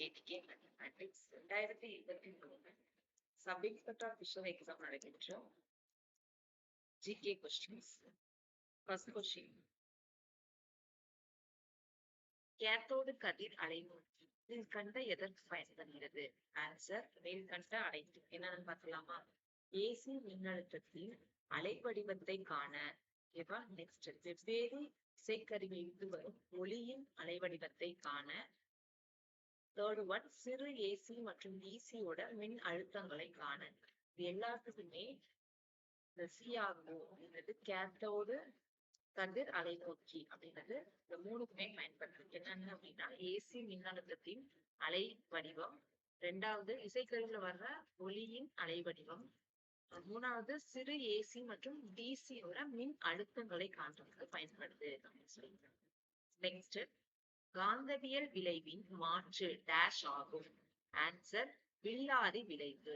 ATK mathematics 2023 sub inspector official exam நடைபெற்ற GK questions. First question, cathode கதிர் அலைநோக்கி கீழ்கண்ட எதற்கு பயன்படுகிறது? ஆன்சர் மேல்கண்ட அனைத்து. என்னன்னு பார்க்கலாமா? ஏசி மின்னழுத்தத்தின் அலைவடிவத்தை காண. நெக்ஸ்ட், வெவ்வேறு இசைக்கருவியிலிருந்து வரும் ஒளியின் அலைவடிவத்தை காண. தேர்ட் ஒன், சிறு ஏசி மற்றும் டிசியோட மின் அழுத்தங்களை காண. இது எல்லாத்துக்குமே இந்த சிஆர்ஓ அப்படின்றது கேத்தோடு கதிர் அலைநோக்கி அப்படின்றது இந்த மூணுக்குமே பயன்படுது. என்னன்னு அப்படின்னா ஏசி மின்னழுத்தத்தின் அலை வடிவம், ரெண்டாவது இசைக்கருவில வர்ற ஒளியின் அலை வடிவம், மூணாவது சிறு ஏசி மற்றும் டிசியோட மின் அழுத்தங்களை காண்றதுக்கு பயன்படுது அப்படின்னு சொல்லியிருக்காங்க. நெக்ஸ்ட், காந்தவியல் விளைவின் மாற்று டேஷ் ஆகும். ஆன்சர் வில்லாதி விளைவு.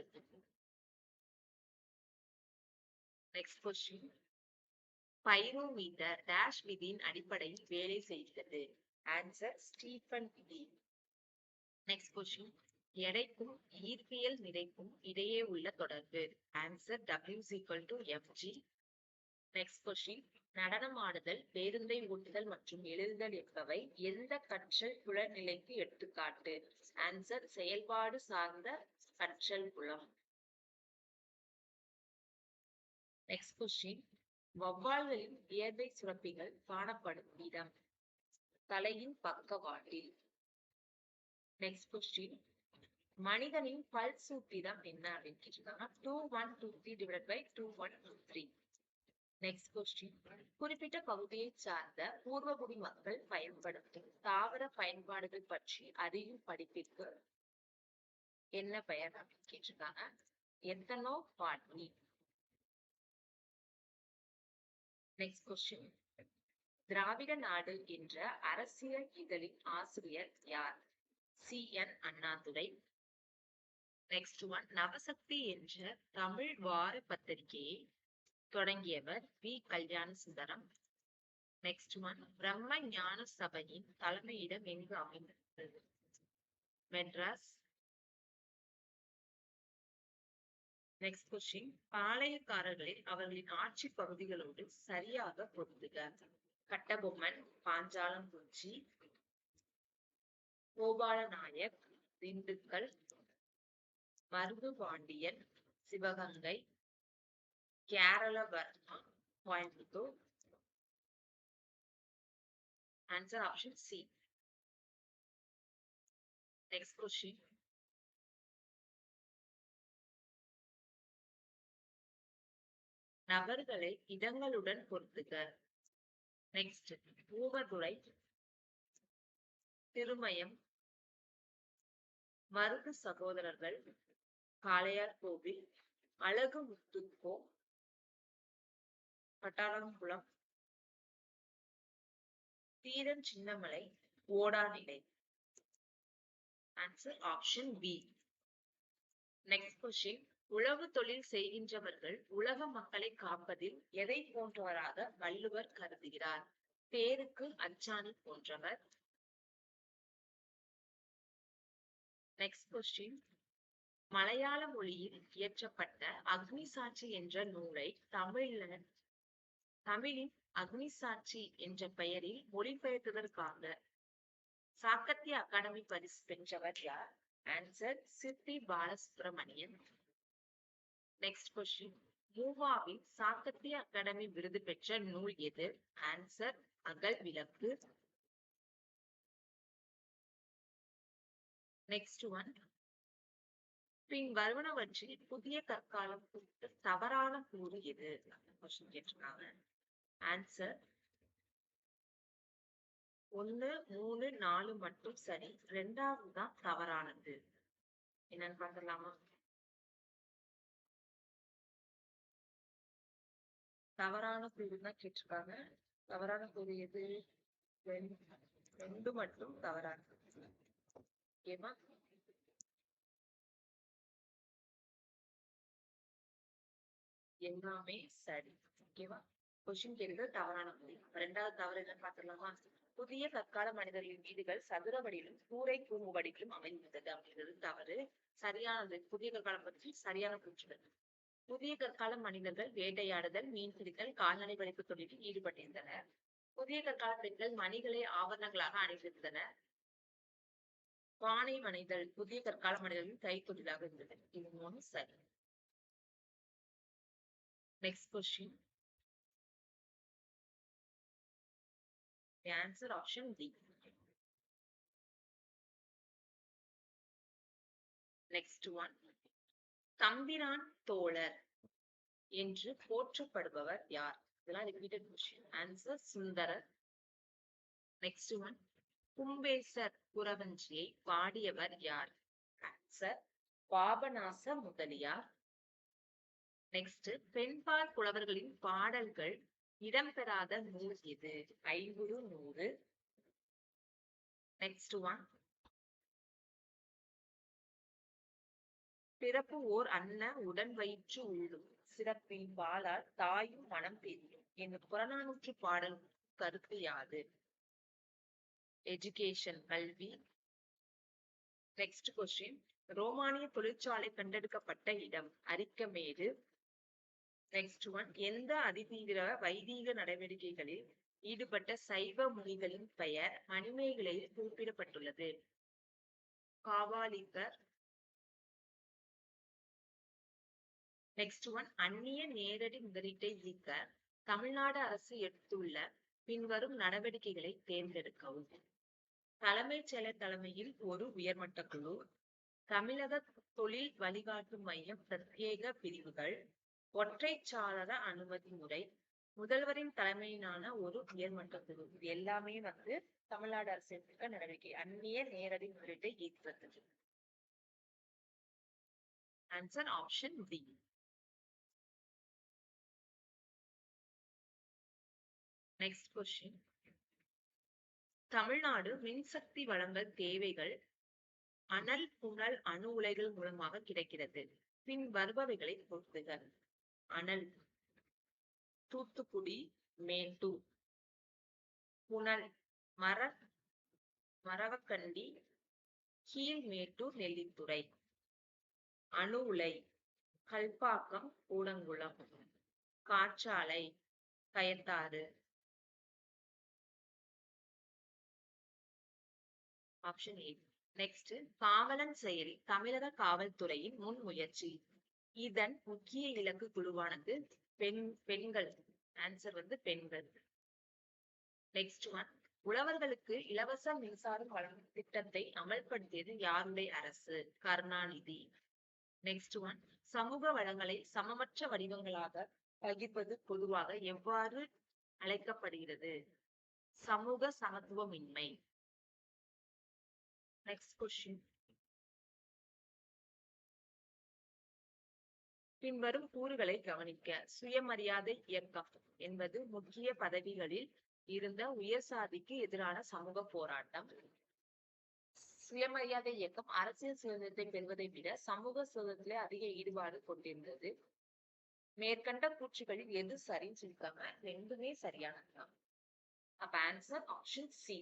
நெக்ஸ்ட் கொஸ்டின், பைரோமீட்டர் டேஷ் விதியின் அடிப்படையில் வேலை செய்கிறது. ஆன்சர் ஸ்டீஃபன் விதி. நெக்ஸ்ட் கொஸ்டின், எடைக்கும் ஈர்ப்பியல் நிறைக்கும் இடையே உள்ள தொடர்பு. Answer W=mg. நெக்ஸ்ட் கொஸ்டின், நடனமாடுதல், பேருந்தை ஓட்டுதல் மற்றும் எழுதுதல் என்பவை எந்த கற்றல் புலநிலைக்கு எடுத்துக்காட்டு? ஆன்சர் செயல்பாடு சார்ந்த கற்றல் புலம். நெக்ஸ்ட் கொஸ்டின், வௌவால்களின் வியர்வை சுரப்பிகள் காணப்படும் இடம். தலையின் பக்கவாட்டில். நெக்ஸ்ட் கொஸ்டின், மனிதனின் பல் சூத்திரம் என்ன அப்படின்னு கேட்டிருக்காங்க. 2123/2123. நெக்ஸ்ட் கொஸ்டின், குறிப்பிட்ட பகுதியை சார்ந்த பூர்வகுடி மக்கள் பயன்படுத்தும் தாவர பயன்பாடுகள் பற்றி அறியும் படிப்பிற்கு என்ன பெயர் அப்படின்னு கேட்டிருக்காங்க. எத்தனோபாட்னி. நெக்ஸ்ட் கொஸ்டின், திராவிட நாடு என்ற அரசியல் இதழின் ஆசிரியர் யார்? CN Annadurai. Next one, Navasakthi என்ற தமிழ் வார பத்திரிகையை தொடங்கியவர் we. Kalyana Sundaram. Next one, பிரம்ம ஞான சபையின் தலைமையிடம் எங்கு அமைந்துள்ளது? மெட்ராஸ். நெக்ஸ்ட் கொஸ்டின், பாளையக்காரர்களை அவர்களின் ஆட்சி பகுதிகளோடு சரியாக பொருத்துக. Kattabomman, Panchalankurichi, Gopala Nayak, Dindigul, Maruthu Pandiyan, Sivaganga, Keralavarma, Coimbatore. Answer option C. Next question, நபர்களை இடங்களுடன் பொறுத்துக. நெக்ஸ்ட், ஊவதுரை, திருமயம், மருது சகோதரர்கள், Kalaiyar Kovil, Azhagu Muthukone, Pattalankulam, Dheeran Chinnamalai, Odanilai. Answer option B. Next question, உழவு தொழில் செய்கின்றவர்கள் உலக மக்களை காப்பதில் எதை போன்றவராக வள்ளுவர் கருதுகிறார்? பேருக்கு அச்சாணி போன்றவர். நெக்ஸ்ட் கொஸ்டின், மலையாள மொழியில் இயற்றப்பட்ட அக்னி சாட்சி என்ற நூலை தமிழின் அக்னி சாட்சி என்ற பெயரில் மொழிபெயர்த்ததற்காக சாகித்ய அகாடமி பரிசு பெற்றவர் யார்? Answer Sirpi Balasubramaniam. Next question, மூவாவின் சாகித்ய அகாடமி விருது பெற்ற நூல் எது? ஆன்சர் அகல் விளக்கு. நெக்ஸ்ட் ஒன், பின் வருவனவற்றில் புதிய கற்காலம் குறித்து தவறான கூறு எது? கொஸ்டின் கேட்டிருக்காங்க. ஆன்சர் 1, 3, 4 மட்டும் சரி, 2வது தான் தவறானது. என்னன்னு பார்க்கலாமா? தவறான கூறு தான் கேட்டிருக்காங்க. தவறான கூறு எது? 2 மட்டும் தவறானது. ஓகேவா? எல்லாமே சரி. ஓகேவா? கொஸ்டின் கேட்கிறது தவறான கூறு. 2வது தவறு என்னன்னு பார்த்துடலாமா? புதிய கற்கால மனிதர்களின் வீடுகள் சதுர வடிவிலும் கூரை கூம்பு வடிவிலும் அமைந்திருந்தது அப்படிங்கிறது தவறு. சரியானது புதிய கற்காலம் பற்றி சரியான கூற்றுகள். புதிய கற்கால மனிதர்கள் வேட்டையாடுதல், மீன் பிடித்தல், கால்நடை வளர்ப்பு தொழிலில் ஈடுபட்டிருந்தனர். புதிய கற்கால பெண்கள் மணிகளை ஆபரணங்களாக அணிந்திருந்தனர். பானை மனைதல் புதிய கற்கால மனிதர்களின் கைத்தொழிலாக இருந்தது. இது மூணு சரி. Next question. The answer option D. Next one. தம்பிரான் தோழர் என்று போற்றப்படுபவர் யார்? இதெல்லாம் repeated question. Answer Sundarar. Next one. Kumbesar குறவஞ்சியை பாடியவர் யார்? Answer பாபநாச முதலியார். நெக்ஸ்ட். பெண்பால் புலவர்களின் பாடல்கள் இடம்பெறாத நூல் எது? ஐங்குறு நூறு. Next one. பிறப்பு ஓர் அன்ன உடன் வயிற்று உள்ளும் சிறப்பின் பாலால் தாயும் மனம் பெரியும் என்னும் புறநானூற்று பாடல் கருத்து யாது? எஜுகேஷன் கல்வி. Next question. ரோமானிய தொழிற்சாலை கண்டெடுக்கப்பட்ட இடம் அரிக்கமேடு. Next one. எந்த அதிதீவிர வைதீக நடவடிக்கைகளில் ஈடுபட்ட சைவ முனிகளின் பெயர் மணிமேகலையில் குறிப்பிடப்பட்டுள்ளது? காவாலிகர். Next one. அந்நிய நேரடி முதலீட்டை ஈர்க்க தமிழ்நாடு அரசு எடுத்துள்ள பின்வரும் நடவடிக்கைகளை தேர்ந்தெடுக்கவும். தலைமைச் செயலர் தலைமையில் ஒரு உயர்மட்ட குழு, தமிழக தொழில் வழிகாட்டு மையம் பிரத்யேக பிரிவுகள், ஒற்றைச்சாளர அனுமதி முறை, முதல்வரின் தலைமையிலான ஒரு உயர்மட்ட குழு. இது எல்லாமே தமிழ்நாடு அரசு எடுத்துக்க நடவடிக்கை. அந்நிய நேரடி முதலீட்டை ஈர்க்கிறது. Answer option D. Next question. Tamil Nadu மின்சக்தி வழங்கல் தேவைகள் அனல் புனல் அணு உலைகள் மூலமாக கிடைக்கிறது. பின் வருபவைகளை பொறுத்துக. அனல் தூத்துக்குடி மேட்டூர், புனல் மரவக்கண்டி கீழ்மேட்டூர் நெல்லித்துறை, அணு உலை கல்பாக்கம் கூடங்குளம், காற்றாலை கயத்தாறு. Option A. நெக்ஸ்ட். காவலன் செயலி தமிழக காவல்துறையின் முன்முயற்சி. இதன் முக்கிய இலக்கு குழுவானது பெண்கள். ஆன்சர் பெண்கள். Next one. உழவர்களுக்கு இலவச மின்சாரம் வழங்கும் திட்டத்தை அமல்படுத்தியது யாருடைய அரசு? கருணாநிதி. Next one. சமூக வளங்களை சமமற்ற வடிவங்களாக பகிர்வது பொதுவாக எவ்வாறு அழைக்கப்படுகிறது? சமூக சமத்துவமின்மை. Next question. பின்வரும் கூறுகளை கவனிக்க. சுயமரியாதை இயக்கம் என்பது முக்கிய பதவிகளில் இருந்த உயர் சாதிக்கு எதிரான சமூக போராட்டம். சுயமரியாதை இயக்கம் அரசியல் சுதந்திரத்தை பெறுவதை விட சமூக சுதந்திரத்திலே அதிக ஈடுபாடு கொண்டிருந்தது. மேற்கண்ட கூற்றுகளில் எது சரின்னு சொல்லிருக்காங்க? ரெண்டுமே சரியானதுதான். அப்ப answer option C.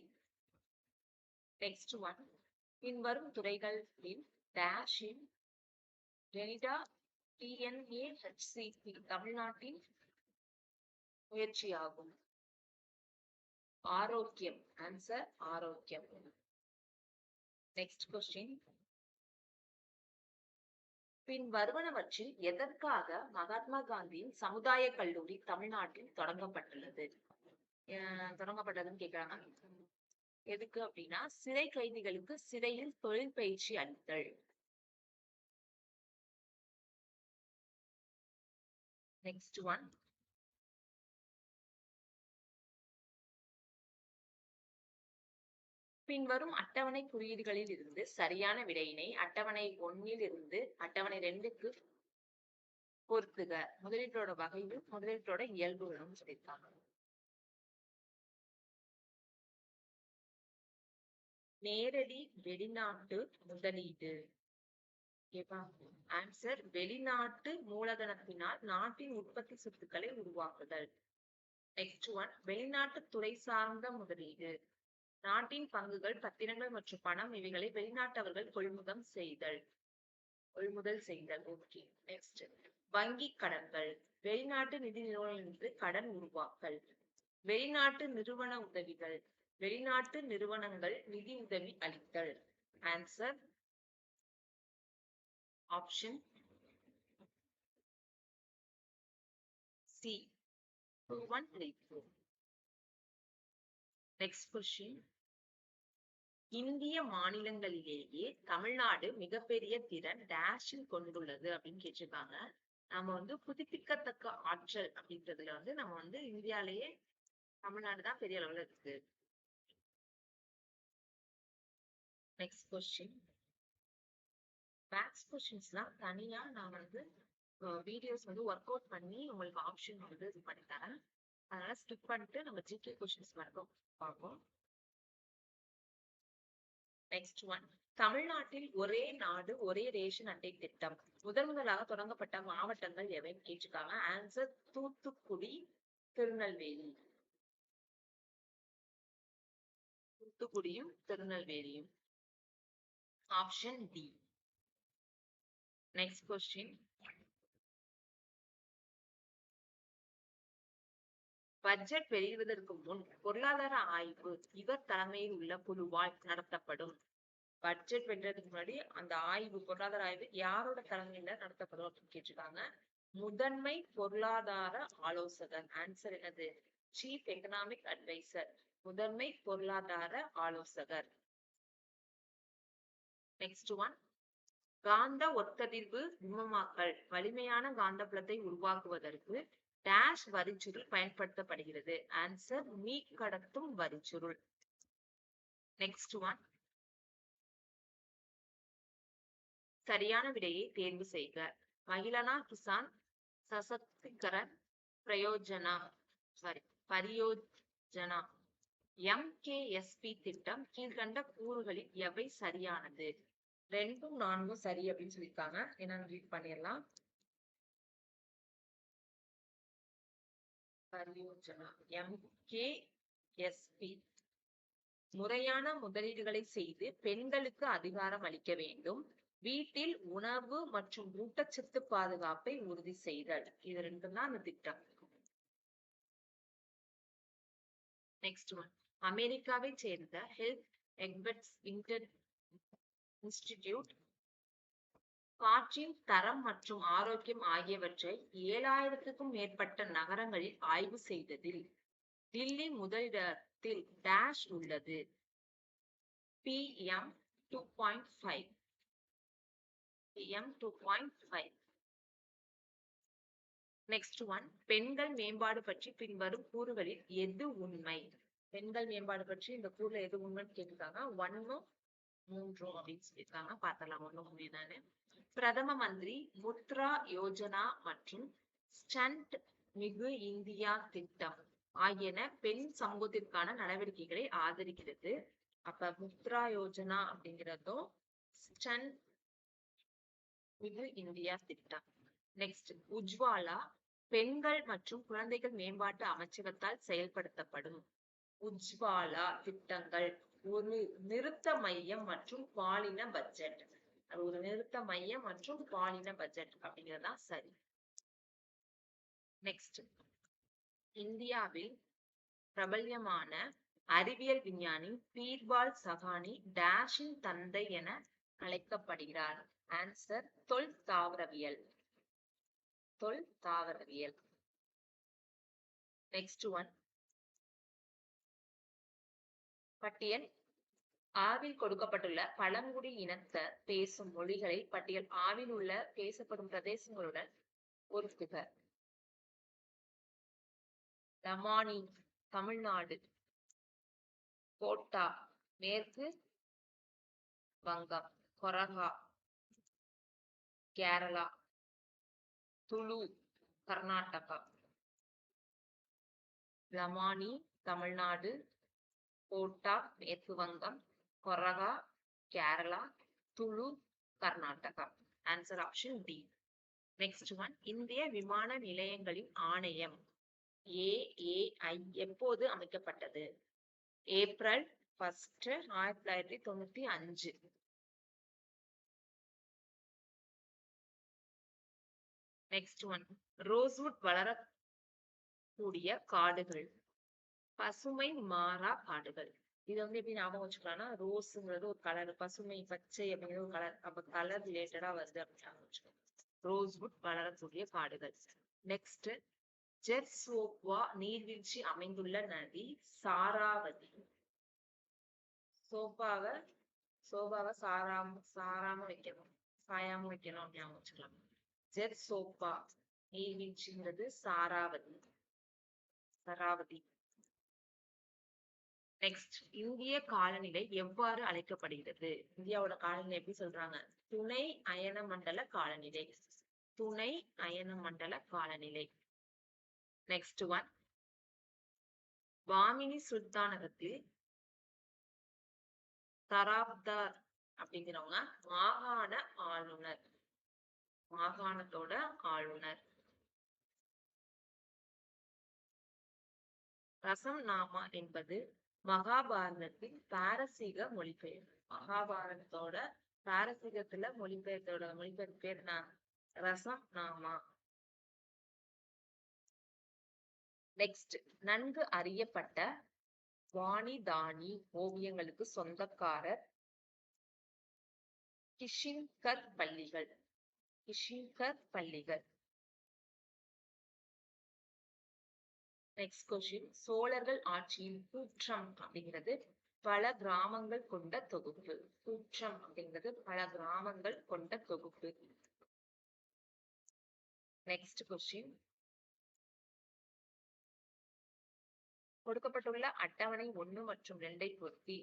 Next one. பின்வரும் துறைகளில் டேஷின் டெனிடா TNAHCP தமிழ்நாட்டின் முயற்சியாகும். ஆரோக்கியம். ஆன்சர் ஆரோக்கியம். Next question. பின் வருவனவற்றில் எதற்காக மகாத்மா காந்தியின் சமுதாய கல்லூரி தமிழ்நாட்டில் தொடங்கப்பட்டதுன்னு கேக்குறாங்க. எதுக்கு அப்படின்னா சிறை கைதிகளுக்கு சிறையில் தொழில் பயிற்சி அளித்தல். Next one. பின்வரும் அட்டவணை குறியீடுகளில் இருந்து சரியான விடையினை அட்டவணை 1 இருந்து அட்டவணை 2க்கு பொறுத்துக. முதலீட்டோட வகையும் முதலீட்டோட இயல்புகளும் சொல்லியிருக்காங்க. நேரடி வெளிநாட்டு முதலீடு. ஆன்சர் வெளிநாட்டு மூலதனத்தினால் நாட்டின் உற்பத்தி சொத்துக்களை உருவாக்குதல். Next one. வெளிநாட்டு துறை சார்ந்த முதலீடு. நாட்டின் பங்குகள், பத்திரங்கள் மற்றும் பணம் இவைகளை வெளிநாட்டவர்கள் கொள்முதல் செய்தல். ஓகே. நெக்ஸ்ட், வங்கி கடன்கள். வெளிநாட்டு நிதி நிறுவனங்களுக்கு கடன் உருவாக்கல். வெளிநாட்டு நிறுவன உதவிகள். வெளிநாட்டு நிறுவனங்கள் நிதி உதவி அளித்தல். Answer option C, 2134. Next question, இந்திய மாநிலங்களிலேயே தமிழ்நாடு மிகப்பெரிய திறன் டேஷில் கொண்டுள்ளது அப்படின்னு கேட்டிருக்காங்க. நம்ம புதுப்பிக்கத்தக்க ஆற்றல் அப்படின்றதுல நம்ம இந்தியாலேயே தமிழ்நாடு தான் பெரிய அளவுல இருக்கு. நெக்ஸ்ட் கொஸ்டின், மேத்ஸ் கொஸ்டின்ஸ்லாம் தனியா நான் வீடியோஸ் ஒர்க் அவுட் பண்ணி உங்களுக்கு ஆப்ஷன் இது பண்ணி தரேன். அதனால ஸ்கிப் பண்ணிட்டு நம்ம ஜிகே கொஸ்டின்ஸ் மட்டும் பார்ப்போம். நெக்ஸ்ட் ஒன், தமிழ்நாட்டில் ஒரே நாடு ஒரே ரேஷன் அட்டை திட்டம் முதலாக தொடங்கப்பட்ட மாவட்டங்கள் எவைன்னு கேட்டிருக்காங்க. ஆன்சர் தூத்துக்குடி, திருநெல்வேலி. தூத்துக்குடியும் திருநெல்வேலியும். Option D. Next question, budget வெளியிடுவதற்கு முன் பொருளாதார ஆய்வு இவர் தலைமையில் உள்ள குழுவால் நடத்தப்படும். பட்ஜெட் வென்றதுக்கு முன்னாடி அந்த ஆய்வு, பொருளாதார ஆய்வு யாரோட தலைமையில நடத்தப்படும் அப்படின்னு கேட்டிருக்காங்க. முதன்மை பொருளாதார ஆலோசகர். ஆன்சர் என்னது? Chief economic adviser. முதன்மை பொருளாதார ஆலோசகர். நெக்ஸ்ட் ஒன், காந்த ஒத்ததிர்வு திண்மமாக்கல் வலிமையான காந்தப்புலத்தை உருவாக்குவதற்கு டேஷ் வரிச்சுருள் பயன்படுத்தப்படுகிறது. ஆன்சர் மீக்கடத்தும் வரிச்சுருள். நெக்ஸ்ட் ஒன், சரியான விடையை தேர்வு செய்க. மகிழனா கிசான் சசக்திகரன் பரியோஜனா MKSP திட்டம் கீழ்கண்ட கூறுகளில் எவை சரியானது? 2, 4 சரி அப்படின்னு சொல்லியிருக்காங்க. என்னன்னு ரீட் பண்ணிடலாம். பரியோஜனா MKSP முறையான முதலீடுகளை செய்து பெண்களுக்கு அதிகாரம் அளிக்க வேண்டும். வீட்டில் உணவு மற்றும் ஊட்டச்சத்து பாதுகாப்பை உறுதி செய்தல். இது ரெண்டும் தான் அந்த திட்டம். நெக்ஸ்ட் ஒன், அமெரிக்காவை சேர்ந்த ஹெல்த் எக்ஸ்பர்ட்ஸ் இன்ஸ்டிடியூட் காற்றின் தரம் மற்றும் ஆரோக்கியம் ஆகியவற்றை 7000க்கும் மேற்பட்ட நகரங்களில் ஆய்வு செய்ததில் டில்லி முதலிடத்தில் டேஷ் உள்ளது. PM 2.5. PM 2.5. நெக்ஸ்ட் ஒன், பெண்கள் மேம்பாடு பற்றி பின்வரும் கூறுகளில் எது உண்மை? பெண்கள் மேம்பாடு பற்றி இந்த கூறுல எது உண்மைன்னு கேட்டிருக்காங்க. 1, 3 அப்படின்னு சொல்லியிருக்காங்க. பார்த்தலாம் 1, 3 பிரதம மந்திரி முத்ரா யோஜனா மற்றும் ஸ்டண்ட் மிகு இந்தியா திட்டம் ஆகியன பெண் சமூகத்திற்கான நடவடிக்கைகளை ஆதரிக்கிறது. அப்ப முத்ரா யோஜனா அப்படிங்கிறதும் ஸ்டண்ட் மிகு இந்தியா திட்டம். நெக்ஸ்ட், உஜ்வாலா பெண்கள் மற்றும் குழந்தைகள் மேம்பாட்டு அமைச்சகத்தால் செயல்படுத்தப்படும். உஜ்வாலா திட்டங்கள் ஒரு நிறுத்த மையம் மற்றும் பாலின பட்ஜெட். அது ஒரு நிறுத்த மையம் மற்றும் பாலின பட்ஜெட் அப்படிங்கிறதா சரி. நெக்ஸ்ட், இந்தியாவில் பிரபல்யமான அறிவியல் விஞ்ஞானி பீர்பால் சகானி டேஷின் தந்தை என அழைக்கப்படுகிறார். ஆன்சர் தொல் தாவரவியல். நெக்ஸ்ட் ஒன், பட்டியல் ஆவில் கொடுக்கப்பட்டுள்ள பழங்குடி இனத்த பேசும் மொழிகளை பட்டியல் ஆவில் உள்ள பேசப்படும் பிரதேசங்களுடன் பொருத்துக. லமானி தமிழ்நாடு, கோட்டா மேற்கு வங்கம், கொரகா கேரளா, துளு கர்நாடகா. லமானி தமிழ்நாடு, கோட்டா மேற்கு வங்கம், Koraga Kerala, Tulu Karnataka. Answer option D. Next one, இந்திய விமான நிலையங்களின் ஆணையம் AAI எப்போது அமைக்கப்பட்டது? April first 1995. Next one, rosewood வளரக்கூடிய காடுகள். பசுமை மாறா காடுகள். இதை வந்து எப்படி ஞாபகம் வச்சுக்கலாம்னா, ரோஸ்ங்கிறது ஒரு கலர், பசுமை பச்சை அப்படிங்கிறது ஒரு கலர், அப்ப கலர் ரிலேட்டடா வருது அப்படின்னு ஞாபகம் வச்சுக்கோங்க. ரோஸ்வுட் வளரக்கூடிய காடுகள். நெக்ஸ்ட், ஜெர்சோவா நீர்வீழ்ச்சி அமைந்துள்ள நதி சாராவதி. சோபாவை சாராம வைக்கணும், சாயாம வைக்கணும் அப்படின்னு வச்சுக்கலாம். ஜெர்சோவா நீர்வீழ்ச்சிங்கிறது சராவதி. நெக்ஸ்ட், இந்திய காலநிலை எவ்வாறு அழைக்கப்படுகிறது? இந்தியாவோட காலநிலை எப்படி சொல்றாங்க? துணை அயன மண்டல காலநிலை. துணை அயன மண்டல காலநிலை. நெக்ஸ்ட் ஒன், பாமினி சுல்தானகத்தில் தராப்தார் அப்படிங்கிறவங்க மாகாணத்தோட ஆளுநர். ரசம் நாமா என்பது மகாபாரதத்தின் பாரசீக மொழிபெயர்ப்பு. மகாபாரதத்தோட பாரசீகத்துல மொழிபெயர்ப்பு பேர் என்ன? ரசம் நாமா. நெக்ஸ்ட், நன்கு அறியப்பட்ட வாணிதானி ஓவியங்களுக்கு சொந்தக்காரர் கிஷின்கர் பள்ளிகள். நெக்ஸ்ட் கொஸ்டின், சோழர்கள் ஆட்சியில் கூற்றம் அப்படிங்கிறது பல கிராமங்கள் கொண்ட தொகுப்பு. கூற்றம் அப்படிங்கிறது பல கிராமங்கள் கொண்ட தொகுப்பு. நெக்ஸ்ட் கொஸ்டின், கொடுக்கப்பட்டுள்ள அட்டவணை 1 மற்றும் 2 பொருத்தி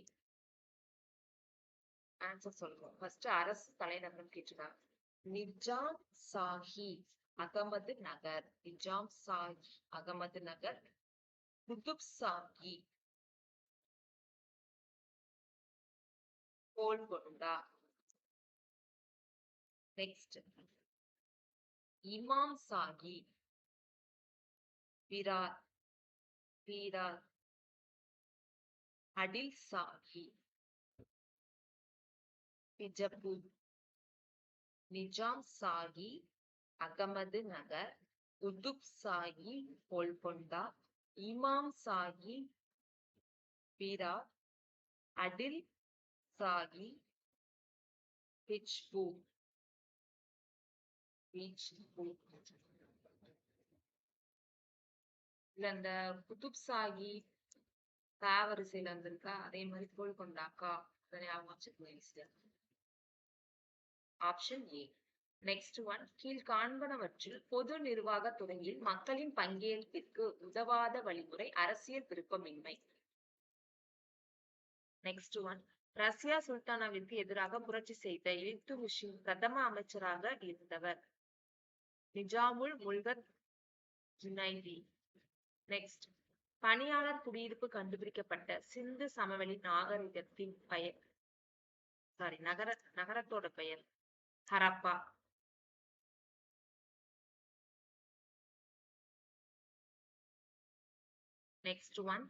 ஆன்சர் சொல்றோம். ஃபர்ஸ்ட், அரசு தலைநகரம் கேட்டிருக்காங்க. நிஜாம் சாஹி அகமது நகர். நிஜாம் சாஹி அகமது நகர். குதுப் சாஹி கோல்கொண்டா. நெக்ஸ்ட், இமாம் சாஹி விரார். அடில் சாஹி பிஜப்பூர். நிஜாம் சாஹி அகமது நகர். குதுப் சாஹி கோல்கொண்டா. இமாம் சாஹி விரார். அடில் சாஹி பிஜப்பூர். இல்ல, இந்த குதுப் சாஹி தாவரிசையில இருந்திருக்கா, அதே மாதிரி கோல்கொண்டாக்கா. Option A. நெக்ஸ்ட் ஒன், கீழ் காண்பனவற்றில் பொது நிர்வாக துறையில் மக்களின் பங்கேற்பிற்கு உதவாத வழிமுறை அரசியல் விருப்பமின்மை. நெக்ஸ்ட் ஒன், ரஷ்யா சுல்தானாவிற்கு எதிராக புரட்சி செய்த இல்துமிஷின் பிரதம அமைச்சராக இருந்தவர் நிஜாமுல் முல்க் ஜுனைதி. நெக்ஸ்ட், பணியாளர் குடியிருப்பு கண்டுபிடிக்கப்பட்ட சிந்து சமவெளி நாகரிகத்தின் பெயர் நகரத்தோட பெயர் ஹரப்பா. நெக்ஸ்ட் ஒன்,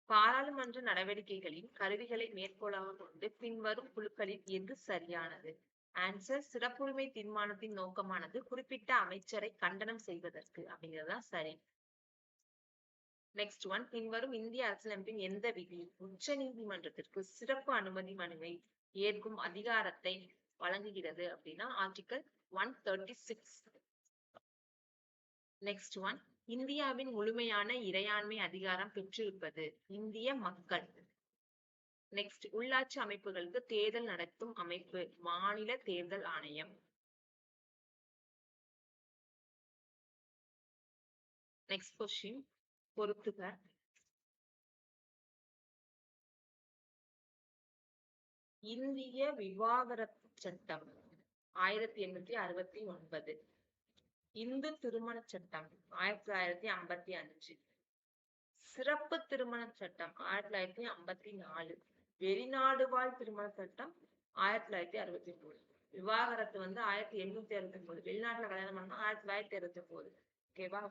பாராளுமன்ற நடவடிக்கைகளின் கருவிகளை மேற்கோளாக கொண்டு பின்வரும் குழுக்களில் எது சரியானது? ஆன்சர், சிறப்புரிமை தீர்மானத்தின் நோக்கமானது குறிப்பிட்ட அமைச்சரை கண்டனம் செய்வதற்கு அப்படிங்கிறதுதான் சரி. நெக்ஸ்ட் ஒன், பின்வரும் இந்திய அரசியலமைப்பின் எந்த விதி உச்ச நீதிமன்றத்திற்கு சிறப்பு அனுமதி மனுவை ஏற்கும் அதிகாரத்தை வழங்குகிறது அப்படின்னா ஆர்டிகல் 136. நெக்ஸ்ட் ஒன், இந்தியாவின் முழுமையான இறையாண்மை அதிகாரம் பெற்றிருப்பது இந்திய மக்கள். நெக்ஸ்ட், உள்ளாட்சி அமைப்புகளுக்கு தேர்தல் நடத்தும் அமைப்பு மாநில தேர்தல் ஆணையம். நெக்ஸ்ட் கொஸ்டின், பொறுத்துக. இந்திய விவாகரத்து சட்டம் 1869. இந்து திருமண சட்டம் 1955. சிறப்பு திருமண சட்டம் 1954. வெளிநாடு வாழ் திருமண சட்டம் 1963. விவாகரத்து வந்து 1869. வெளிநாட்டுல கல்யாணம் பண்ணா 1969. ஓகேவா?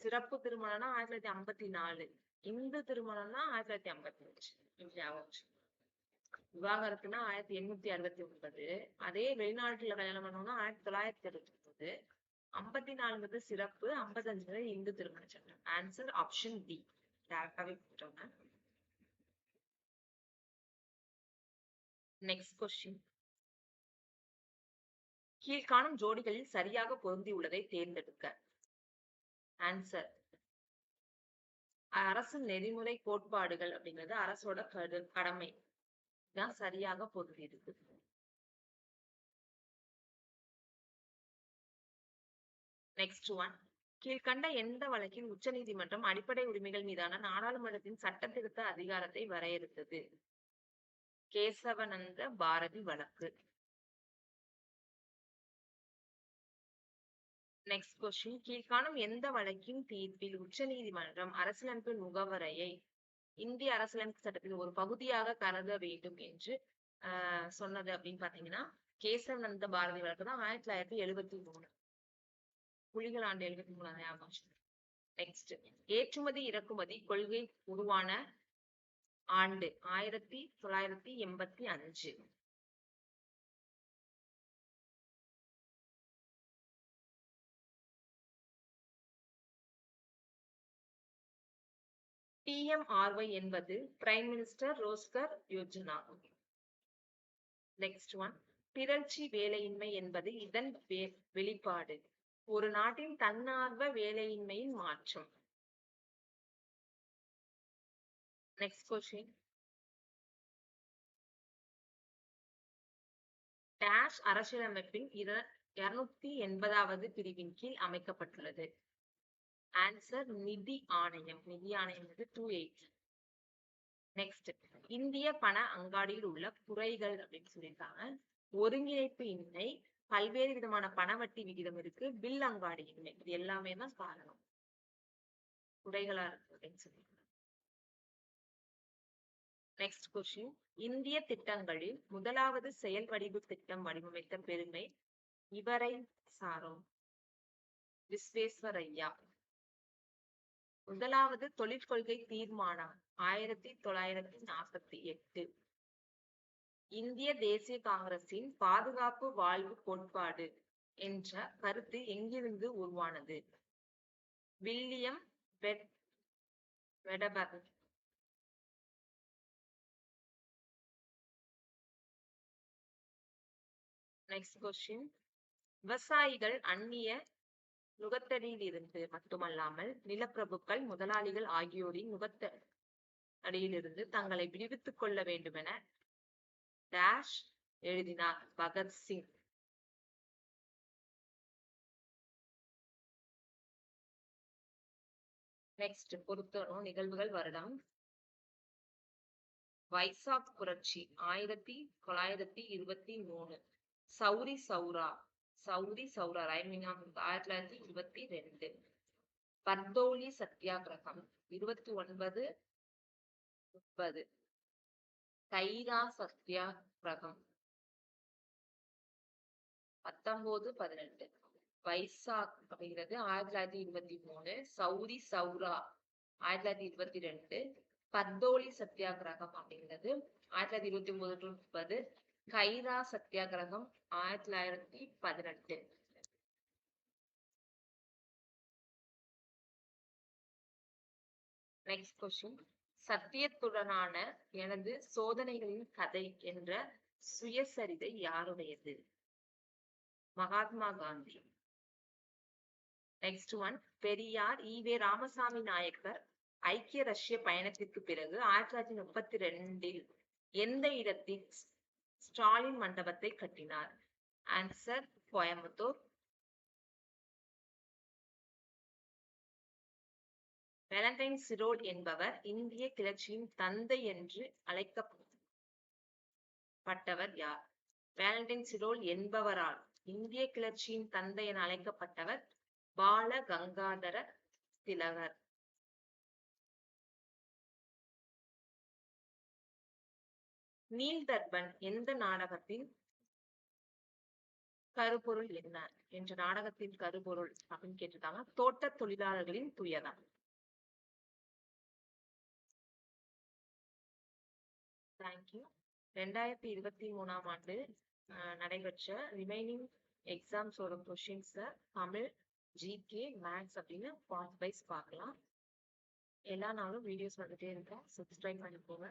சிறப்பு திருமணம்னா 1954. இந்து திருமணம்னா 1955. விவாகரத்துனா 1869. அதே வெளிநாட்டுல கல்யாணம் பண்ணோம்னா 1969. 54 சிறப்பு, 55 இந்து திருமண சட்டம். Answer option D. டேரக்டாவே போட்டோங்க. Next question. கீழ்காணும் ஜோடிகளில் சரியாக பொருந்தியுள்ளதை தேர்ந்தெடுக்க. ஆன்சர் அரசு நெறிமுறை கோட்பாடுகள் அப்படிங்கிறது அரசோட கடமை தான் சரியாக பொருந்தி இருக்கு. Next one. கீழ்கண்ட எந்த வழக்கில் உச்சநீதிமன்றம் அடிப்படை உரிமைகள் மீதான நாடாளுமன்றத்தின் சட்ட திருத்த அதிகாரத்தை வரையறுத்தது? கேசவனந்த பாரதி வழக்கு. Next question. கீழ்காணும் எந்த வழக்கின் தீர்ப்பில் உச்சநீதிமன்றம் அரசியலமைப்பு முகவரையை இந்திய அரசியலமைப்பு சட்டத்தின் ஒரு பகுதியாக கருத வேண்டும் என்று சொன்னது அப்படின்னு பாத்தீங்கன்னா கேசவனந்த பாரதி வழக்கு தான் 1973. புலிகள் ஆண்டு 73. நெக்ஸ்ட். ஏற்றுமதி இறக்குமதி கொள்கை உருவான ஆண்டு 1985. PMRY என்பது prime minister Rozgar Yojana. Next one. பிறழ்ச்சி வேலையின்மை என்பது இதன் வெளிப்பாடு. ஒரு நாட்டின் தன்னார்வ வேலையின்மையின் மாற்றம். Next question. டேஷ் அரசியலமைப்பின் 280வது பிரிவின் கீழ் அமைக்கப்பட்டுள்ளது. ஆன்சர் நிதி ஆணையம். நிதி ஆணையம் 280. நெக்ஸ்ட். இந்திய பண அங்காடியில் உள்ள குறைகள் அப்படின்னு சொல்லியிருக்காங்க. ஒருங்கிணைப்பு இன்மை, பல்வேறு விதமான பணவட்டி விகிதம் இருக்கு, பில் அங்காடி இன்மை. இது எல்லாமே தான் காரணம் குறைகளா இருக்கு அப்படின்னு சொல்லியிருக்காங்க. Next question. இந்திய திட்டங்களில் முதலாவது செயல் வடிவு திட்டம் வடிவமைத்த பெருமை இவரை சாரும். விஸ்வேஸ்வரய்யா. முதலாவது தொழிற்கொள்கை தீர்மானம் 1948. இந்திய தேசிய காங்கிரசின் பாதுகாப்பு வாழ்வு கோட்பாடு என்ற கருத்து எங்கிருந்து உருவானது? William Wedderburn. Next question. விவசாயிகள் அந்நிய நுகத்தடியில் இருந்து மட்டுமல்லாமல் நிலப்பிரபுக்கள், முதலாளிகள் ஆகியோரின் நுகத்தடியிலிருந்து தங்களை விடுவித்துக் கொள்ள வேண்டுமென டேஷ் எழுதினார் பகத்சிங். நெக்ஸ்ட். பொருத்தரும் நிகழ்வுகள் வருடம். வைசாக் புரட்சி 1923. சௌரி சௌரா 1922. பர்தோலி சத்தியாகிரகம் 29-30. கைரா சத்தியாகிரகம் 19-18. வைசாக் அப்படிங்கிறது 1923. சௌரி சௌரா 1922. பர்தோலி சத்தியாகிரகம் அப்படிங்கிறது 1929-30. கைரா சத்தியாகிரகம் 1918. Next question. சத்தியத்துடனான எனது சோதனைகளின் கதை என்ற சுயசரிதை யாருடையது? மகாத்மா காந்தி. Next one. பெரியார் ஈவே ராமசாமி நாயக்கர் ஐக்கிய ரஷ்ய பயணத்திற்கு பிறகு 1932 எந்த இடத்தில் ஸ்டாலின் மண்டபத்தை கட்டினார்? ஆன்சர் கோயம்புத்தூர். வேலண்டைன் சிரோல் என்பவர் இந்திய கிளர்ச்சியின் தந்தை என்று அழைக்கப்பட்டவர் யார்? வேலண்டைன் சிரோல் என்பவரால் இந்திய கிளர்ச்சியின் தந்தை என அழைக்கப்பட்டவர் பால கங்காதர திலகர். நீல்தர்பன் எந்த நாடகத்தின் கருப்பொருள் என்ன என்ற நாடகத்தின் கருப்பொருள் அப்படின்னு கேட்டிருக்காங்க. தோட்ட தொழிலாளர்களின் துயரம். தேங்க்யூ. 2023ஆம் ஆண்டு நடைபெற்ற ரிமைனிங் எக்ஸாம்ஸோட கொஷின்ஸை தமிழ், ஜிகே, மேத்ஸ் அப்படின்னு பார்ட் வைஸ் பார்க்கலாம். எல்லா நாளும் வீடியோஸ் வந்துட்டே இருக்கேன். சப்ஸ்கிரைப் பண்ணிக்கோங்க.